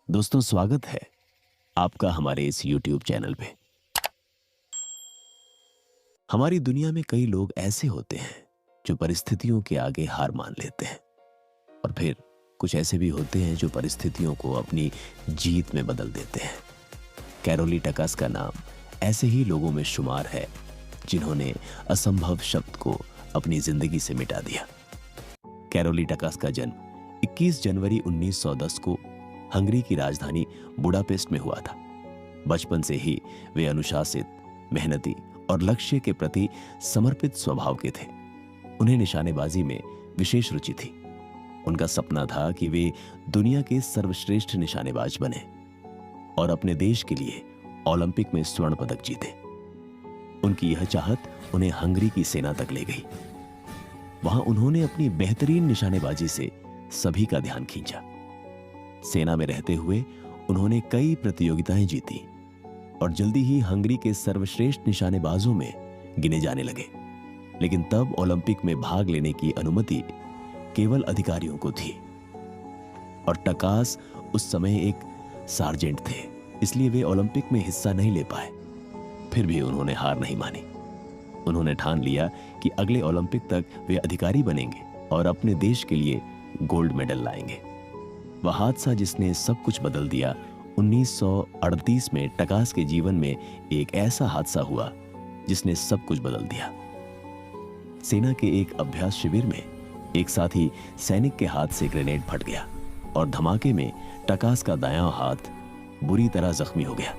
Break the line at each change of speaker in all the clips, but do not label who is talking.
दोस्तों, स्वागत है आपका हमारे इस YouTube चैनल पे। हमारी दुनिया में कई लोग ऐसे होते हैं जो परिस्थितियों के आगे हार मान लेते हैं, और फिर कुछ ऐसे भी होते हैं जो परिस्थितियों को अपनी जीत में बदल देते हैं। कैरोली टकास का नाम ऐसे ही लोगों में शुमार है जिन्होंने असंभव शब्द को अपनी जिंदगी से मिटा दिया। कैरोली टकास का जन्म 21 जनवरी 1910 को हंगरी की राजधानी बुडापेस्ट में हुआ था। बचपन से ही वे अनुशासित, मेहनती और लक्ष्य के प्रति समर्पित स्वभाव के थे। उन्हें निशानेबाजी में विशेष रुचि थी। उनका सपना था कि वे दुनिया के सर्वश्रेष्ठ निशानेबाज बने और अपने देश के लिए ओलंपिक में स्वर्ण पदक जीते। उनकी यह चाहत उन्हें हंगरी की सेना तक ले गई। वहां उन्होंने अपनी बेहतरीन निशानेबाजी से सभी का ध्यान खींचा। सेना में रहते हुए उन्होंने कई प्रतियोगिताएं जीती और जल्दी ही हंगरी के सर्वश्रेष्ठ निशानेबाजों में गिने जाने लगे। लेकिन तब ओलंपिक में भाग लेने की अनुमति केवल अधिकारियों को थी, और टकास उस समय एक सार्जेंट थे, इसलिए वे ओलंपिक में हिस्सा नहीं ले पाए। फिर भी उन्होंने हार नहीं मानी। उन्होंने ठान लिया कि अगले ओलंपिक तक वे अधिकारी बनेंगे और अपने देश के लिए गोल्ड मेडल लाएंगे। वह हादसा जिसने सब कुछ बदल दिया। 1938 में टकास के जीवन में एक ऐसा हादसा हुआ जिसने सब कुछ बदल दिया। सेना के एक अभ्यास शिविर में एक साथी सैनिक के हाथ से ग्रेनेड फट गया और धमाके में टकास का दायां हाथ बुरी तरह जख्मी हो गया।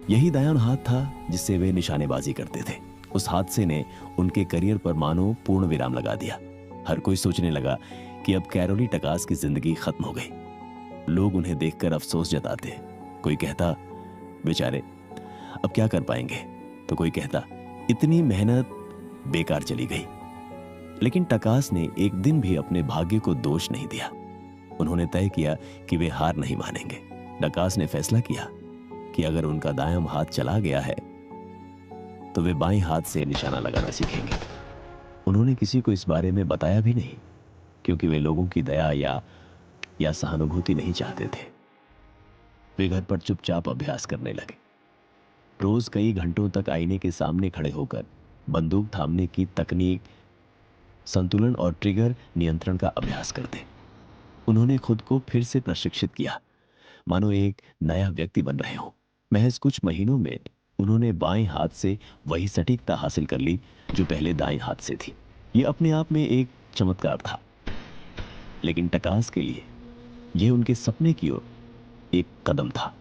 यही दायां हाथ था जिससे वे निशानेबाजी करते थे। उस हादसे ने उनके करियर पर मानो पूर्ण विराम लगा दिया। हर कोई सोचने लगा कि अब कैरोली टकास की जिंदगी खत्म हो गई। लोग उन्हें देखकर अफसोस जताते। कोई कहता, बेचारे अब क्या कर पाएंगे, तो कोई कहता, इतनी मेहनत बेकार चली गई। लेकिन टकास ने एक दिन भी अपने भाग्य को दोष नहीं दिया। उन्होंने तय किया कि वे हार नहीं मानेंगे। टकास ने फैसला किया कि अगर उनका दायां हाथ चला गया है तो वे बाएं हाथ से निशाना लगाना सीखेंगे। उन्होंने किसी को इस बारे में बताया भी नहीं, क्योंकि वे लोगों की दया या सहानुभूति नहीं चाहते थे। वे घर पर चुपचाप अभ्यास करने लगे। रोज कई घंटों तक आईने के सामने खड़े होकर बंदूक थामने की तकनीक, संतुलन और ट्रिगर नियंत्रण का अभ्यास करते। उन्होंने खुद को फिर से प्रशिक्षित किया, मानो एक नया व्यक्ति बन रहे हो। महज कुछ महीनों में उन्होंने बाएं हाथ से वही सटीकता हासिल कर ली जो पहले दाएं हाथ से थी। यह अपने आप में एक चमत्कार था, लेकिन टकास के लिए यह उनके सपने की ओर एक कदम था।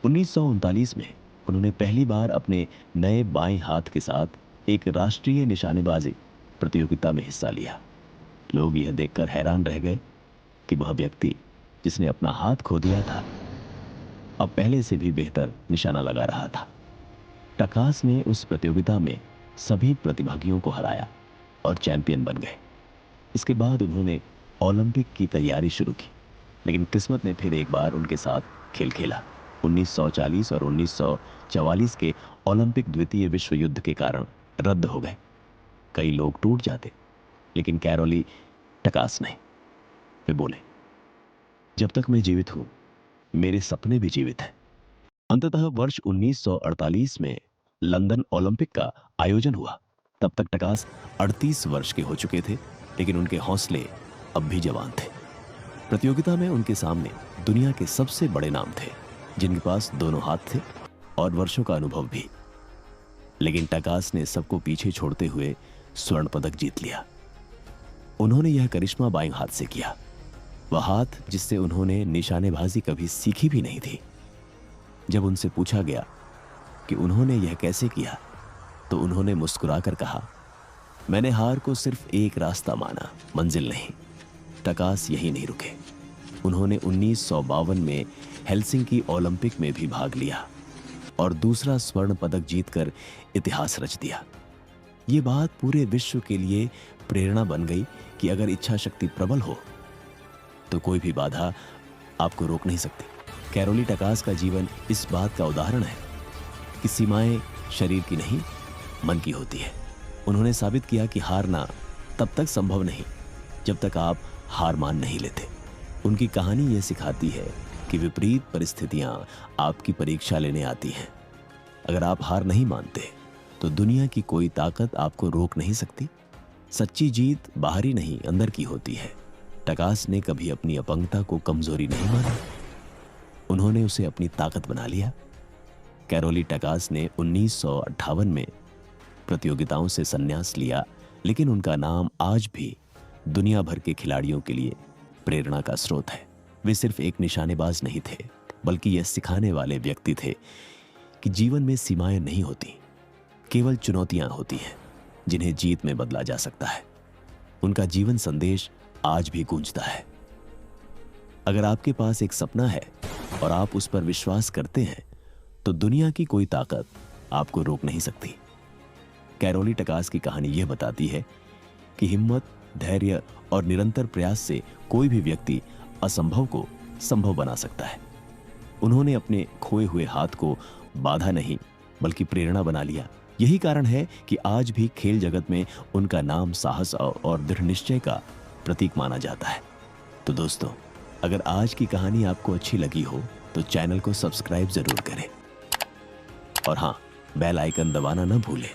1939 में उन्होंने पहली बार अपने नए बाएं हाथ के साथ एक राष्ट्रीय निशानेबाजी प्रतियोगिता में हिस्सा लिया। लोग यह देखकर हैरान रह गए कि वह व्यक्ति जिसने अपना हाथ खो दिया था अब पहले से भी बेहतर निशाना लगा रहा था। टकास ने उस प्रतियोगिता में सभी प्रतिभागियों को हराया और चैंपियन बन गए। इसके बाद उन्होंने ओलंपिक की तैयारी शुरू की, लेकिन किस्मत ने फिर एक बार उनके साथ खेल खेला। 1940 और 1944 के ओलंपिक द्वितीय विश्व युद्ध के कारण रद्द हो गए। कई लोग टूट जाते, लेकिन कैरोली टकास नहीं। वे बोले, जब तक मैं जीवित हूं मेरे सपने भी जीवित हैं। अंततः वर्ष 1948 में लंदन ओलंपिक का आयोजन हुआ। तब तक टकास 38 वर्ष के हो चुके थे, लेकिन उनके हौसले अब भी जवान थे। प्रतियोगिता में उनके सामने दुनिया के सबसे बड़े नाम थे, जिनके पास दोनों हाथ थे और वर्षों का अनुभव भी। लेकिन टकास ने सबको पीछे छोड़ते हुए स्वर्ण पदक जीत लिया। उन्होंने यह करिश्मा बाएं हाथ से किया, वह हाथ जिससे उन्होंने निशानेबाजी कभी सीखी भी नहीं थी। जब उनसे पूछा गया कि उन्होंने यह कैसे किया, तो उन्होंने मुस्कुराकर कहा, मैंने हार को सिर्फ एक रास्ता माना, मंजिल नहीं। टकास यही नहीं रुके। उन्होंने 1952 में हेलसिंकी ओलंपिक में भी भाग लिया और दूसरा स्वर्ण पदक जीतकर इतिहास रच दिया। ये बात पूरे विश्व के लिए प्रेरणा बन गई कि अगर इच्छा शक्ति प्रबल हो तो कोई भी बाधा आपको रोक नहीं सकती। कैरोली टकास का जीवन इस बात का उदाहरण है कि सीमाएं शरीर की नहीं, मन की होती है। उन्होंने साबित किया कि हारना तब तक संभव नहीं जब तक आप हार मान नहीं लेते। उनकी कहानी यह सिखाती है कि विपरीत परिस्थितियां आपकी परीक्षा लेने आती हैं। अगर आप हार नहीं मानते तो दुनिया की कोई ताकत आपको रोक नहीं सकती। सच्ची जीत बाहरी नहीं अंदर की होती है। टकास ने कभी अपनी अपंगता को कमजोरी नहीं माना, उन्होंने उसे अपनी ताकत बना लिया। कैरोली टकास ने 1958 में प्रतियोगिताओं से संन्यास लिया, लेकिन उनका नाम आज भी दुनिया भर के खिलाड़ियों के लिए प्रेरणा का स्रोत है। वे सिर्फ एक निशानेबाज नहीं थे, बल्कि यह सिखाने वाले व्यक्ति थे कि जीवन में सीमाएं नहीं होती, केवल चुनौतियां होती हैं जिन्हें जीत में बदला जा सकता है। उनका जीवन संदेश आज भी गूंजता है। अगर आपके पास एक सपना है और आप उस पर विश्वास करते हैं तो दुनिया की कोई ताकत आपको रोक नहीं सकती। कैरोली टकास की कहानी यह बताती है कि हिम्मत, धैर्य और निरंतर प्रयास से कोई भी व्यक्ति असंभव को संभव बना सकता है। उन्होंने अपने खोए हुए हाथ को बाधा नहीं बल्कि प्रेरणा बना लिया। यही कारण है कि आज भी खेल जगत में उनका नाम साहस और दृढ़ निश्चय का प्रतीक माना जाता है। तो दोस्तों, अगर आज की कहानी आपको अच्छी लगी हो तो चैनल को सब्सक्राइब जरूर करें और हाँ, बेल आइकन दबाना न भूलें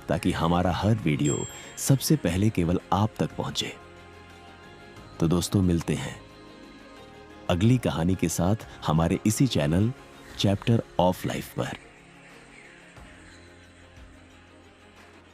ताकि हमारा हर वीडियो सबसे पहले केवल आप तक पहुंचे। तो दोस्तों, मिलते हैं अगली कहानी के साथ हमारे इसी चैनल चैप्टर ऑफ लाइफ पर।